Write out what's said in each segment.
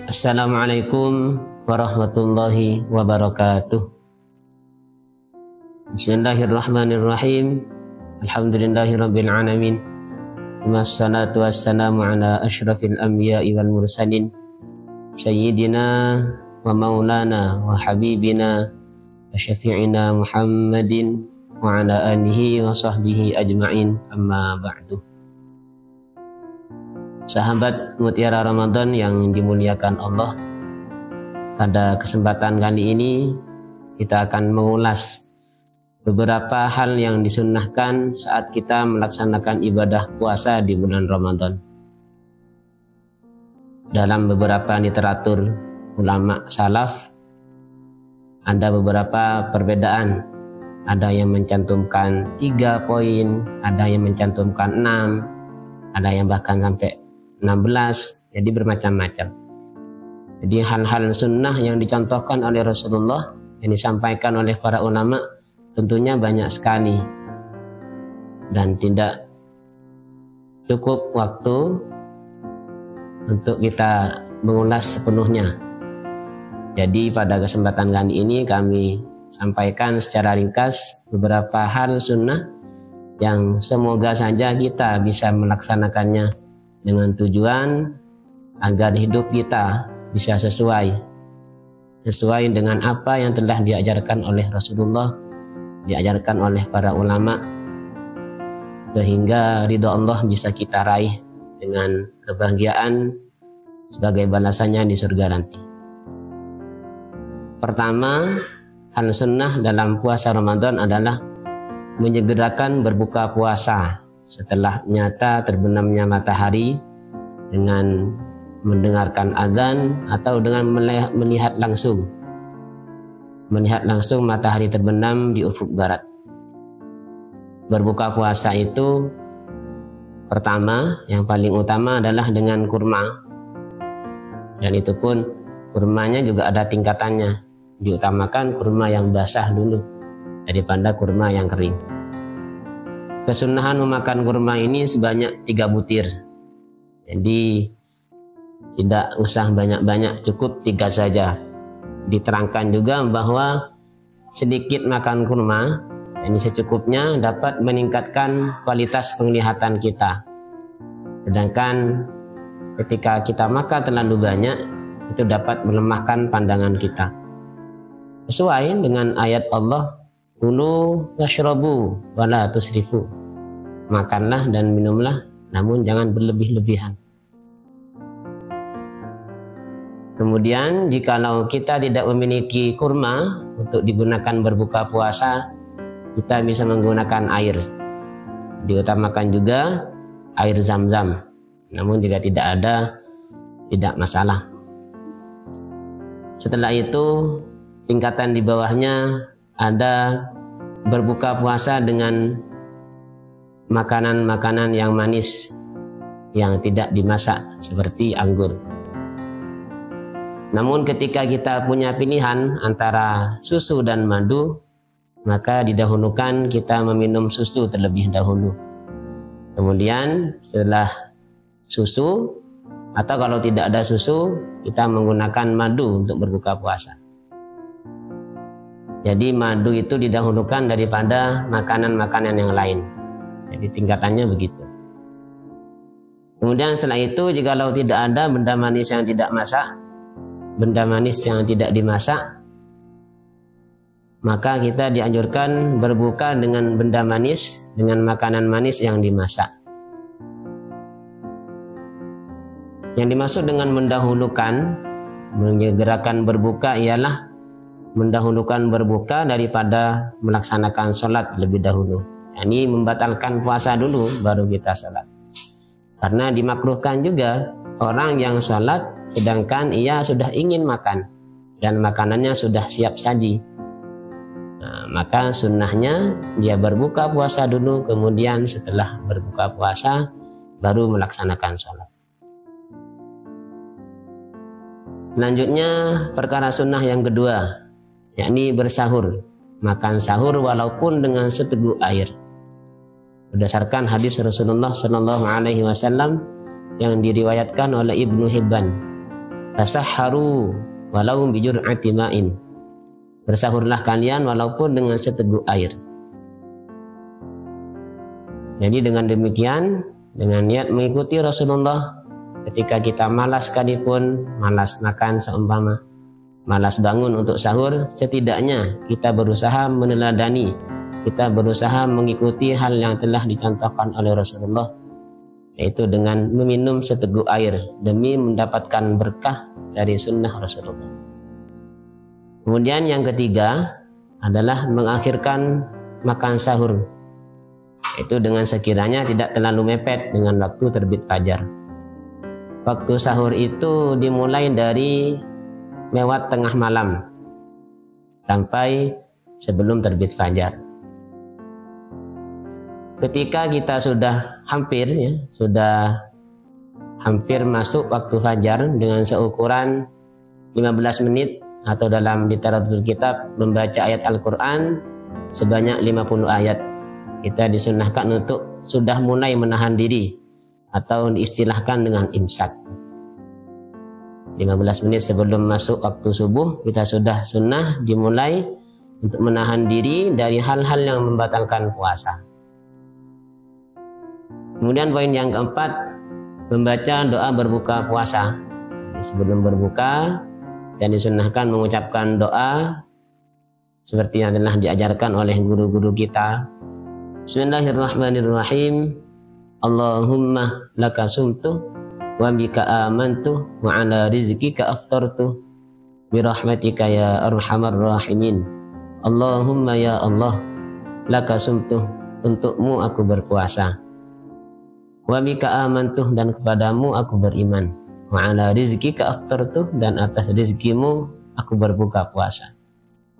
Assalamualaikum warahmatullahi wabarakatuh. Bismillahirrahmanirrahim. Alhamdulillahirabbil alamin. Wassalatu wassalamu ala asyrafil anbiya'i wal mursalin sayyidina wa maulana wa habibina wa syafi'ina Muhammadin wa ala alihi wa sahbihi ajma'in, amma ba'du. Sahabat Mutiara Ramadan yang dimuliakan Allah, pada kesempatan kali ini kita akan mengulas beberapa hal yang disunnahkan saat kita melaksanakan ibadah puasa di bulan Ramadan. Dalam beberapa literatur ulama salaf ada beberapa perbedaan. Ada yang mencantumkan 3 poin, ada yang mencantumkan 6, ada yang bahkan sampai 16, jadi bermacam-macam. Jadi hal-hal sunnah yang dicontohkan oleh Rasulullah, yang disampaikan oleh para ulama, tentunya banyak sekali dan tidak cukup waktu untuk kita mengulas sepenuhnya. Jadi pada kesempatan kali ini kami sampaikan secara ringkas beberapa hal sunnah yang semoga saja kita bisa melaksanakannya dengan tujuan agar hidup kita bisa sesuai dengan apa yang telah diajarkan oleh Rasulullah, diajarkan oleh para ulama, sehingga ridha Allah bisa kita raih dengan kebahagiaan sebagai balasannya di surga nanti. Pertama, hal sunnah dalam puasa Ramadan adalah menyegerakan berbuka puasa setelah nyata terbenamnya matahari dengan mendengarkan azan atau dengan melihat langsung matahari terbenam di ufuk barat. Berbuka puasa itu pertama, yang paling utama adalah dengan kurma, dan itu pun kurmanya juga ada tingkatannya. Diutamakan kurma yang basah dulu daripada kurma yang kering. Kesunahan memakan kurma ini sebanyak 3 butir. Jadi tidak usah banyak-banyak, cukup 3 saja. Diterangkan juga bahwa sedikit makan kurma, ini secukupnya, dapat meningkatkan kualitas penglihatan kita. Sedangkan ketika kita makan terlalu banyak, itu dapat melemahkan pandangan kita. Sesuai dengan ayat Allah, kulu washrabu wala tusrifu. Makanlah dan minumlah, namun jangan berlebih-lebihan. Kemudian jikalau kita tidak memiliki kurma untuk digunakan berbuka puasa, kita bisa menggunakan air. Diutamakan juga air zam-zam. Namun jika tidak ada, tidak masalah. Setelah itu, tingkatan di bawahnya ada berbuka puasa dengan makanan-makanan yang manis yang tidak dimasak seperti anggur. Namun ketika kita punya pilihan antara susu dan madu, maka didahulukan kita meminum susu terlebih dahulu. Kemudian setelah susu, atau kalau tidak ada susu, kita menggunakan madu untuk berbuka puasa. Jadi madu itu didahulukan daripada makanan-makanan yang lain. Jadi tingkatannya begitu. Kemudian setelah itu, jikalau tidak ada benda manis yang tidak dimasak, maka kita dianjurkan berbuka dengan benda manis, dengan makanan manis yang dimasak. Yang dimaksud dengan mendahulukan, menyegerakan berbuka ialah mendahulukan berbuka daripada melaksanakan sholat lebih dahulu. Ini membatalkan puasa dulu baru kita sholat. Karena dimakruhkan juga orang yang sholat sedangkan ia sudah ingin makan dan makanannya sudah siap saji. Maka sunnahnya dia berbuka puasa dulu, kemudian setelah berbuka puasa baru melaksanakan sholat. Selanjutnya perkara sunnah yang kedua, yakni bersahur. Makan sahur walaupun dengan seteguk air. Berdasarkan hadis Rasulullah SAW yang diriwayatkan oleh Ibnu Hibban, Tasahharu walau bijur'ati ma'in. Bersahurlah kalian walaupun dengan seteguk air. Jadi dengan demikian, dengan niat mengikuti Rasulullah, ketika kita malas sekalipun, malas makan seumpama, malas bangun untuk sahur, setidaknya kita berusaha meneladani, kita berusaha mengikuti hal yang telah dicontohkan oleh Rasulullah, yaitu dengan meminum seteguk air demi mendapatkan berkah dari sunnah Rasulullah. Kemudian yang ketiga adalah mengakhirkan makan sahur, yaitu dengan sekiranya tidak terlalu mepet dengan waktu terbit fajar. Waktu sahur itu dimulai dari lewat tengah malam sampai sebelum terbit fajar. Ketika kita sudah hampir masuk waktu fajar dengan seukuran 15 menit, atau dalam literatur kitab membaca ayat Al-Quran sebanyak 50 ayat, kita disunnahkan untuk sudah mulai menahan diri atau diistilahkan dengan imsak. 15 menit sebelum masuk waktu subuh kita sudah sunnah dimulai untuk menahan diri dari hal-hal yang membatalkan puasa. Kemudian poin yang keempat, membaca doa berbuka puasa. Sebelum berbuka dan disunnahkan mengucapkan doa seperti yang telah diajarkan oleh guru-guru kita. Bismillahirrahmanirrahim. Allahumma laka sumtu wa bika amantu wa ala rizqika aftartu bi rahmatika ya arhamar rahimin. Allahumma ya Allah, laka sumtu, untukmu aku berpuasa. Wa bika amantu, dan kepadamu aku beriman. Wa ala rizqika aftartu, dan atas rizkimu aku berbuka puasa.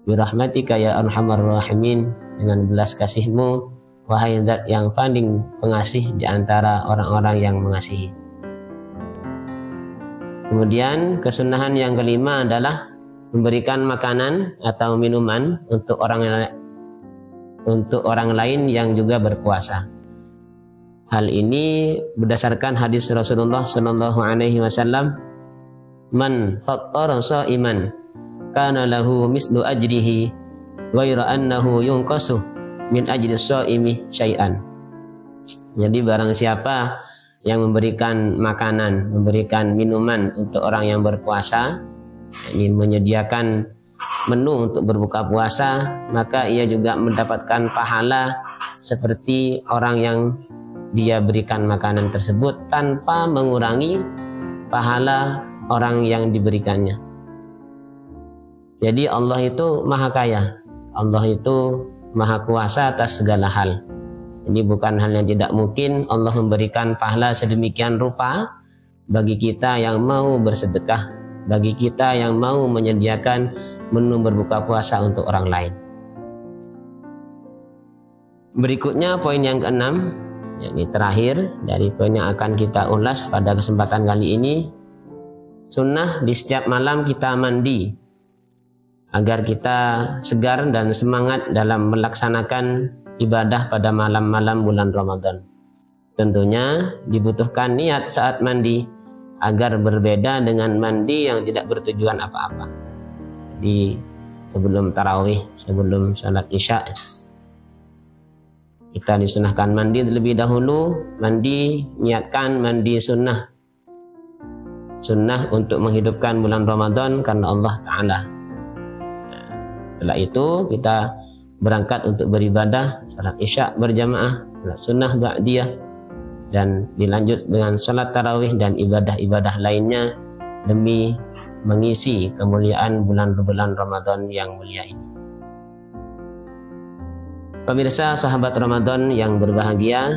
Bi rahmatika ya arhamar rahimin, dengan belas kasihmu wahai zat yang paling pengasih di antara orang-orang yang mengasihi. Kemudian kesunahan yang kelima adalah memberikan makanan atau minuman untuk orang lain yang juga berpuasa. Hal ini berdasarkan hadis Rasulullah Shallallahu Alaihi Wasallam, "Man fattara sha'iman, kana lahu mislu ajrihi, ghaira annahu yunqasuh min ajri sha'imi syai'an." Jadi barang siapa yang memberikan makanan, memberikan minuman untuk orang yang berpuasa, ini menyediakan menu untuk berbuka puasa, maka ia juga mendapatkan pahala seperti orang yang dia berikan makanan tersebut tanpa mengurangi pahala orang yang diberikannya. Jadi Allah itu maha kaya, Allah itu maha kuasa atas segala hal. Ini bukan hal yang tidak mungkin Allah memberikan pahala sedemikian rupa bagi kita yang mau bersedekah, bagi kita yang mau menyediakan menu berbuka puasa untuk orang lain. Berikutnya poin yang keenam, ini terakhir dari poin yang akan kita ulas pada kesempatan kali ini. Sunnah di setiap malam kita mandi agar kita segar dan semangat dalam melaksanakan ibadah pada malam-malam bulan Ramadan. Tentunya dibutuhkan niat saat mandi agar berbeda dengan mandi yang tidak bertujuan apa-apa. Di sebelum tarawih, sebelum salat isya, kita disunahkan mandi terlebih dahulu. Mandi, niatkan mandi sunnah untuk menghidupkan bulan Ramadan karena Allah Ta'ala. Setelah itu kita berangkat untuk beribadah, salat isya berjamaah, salat sunnah ba'diyah, dan dilanjut dengan salat tarawih dan ibadah-ibadah lainnya demi mengisi kemuliaan bulan-bulan Ramadan yang mulia ini. Pemirsa sahabat Ramadan yang berbahagia,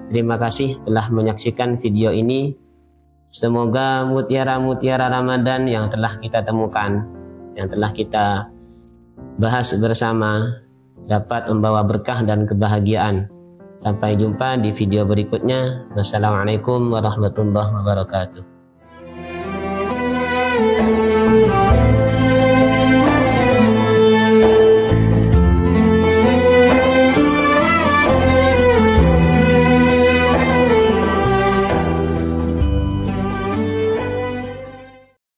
terima kasih telah menyaksikan video ini. Semoga mutiara-mutiara Ramadan yang telah kita temukan, yang telah kita bahas bersama, dapat membawa berkah dan kebahagiaan. Sampai jumpa di video berikutnya. Wassalamualaikum warahmatullahi wabarakatuh.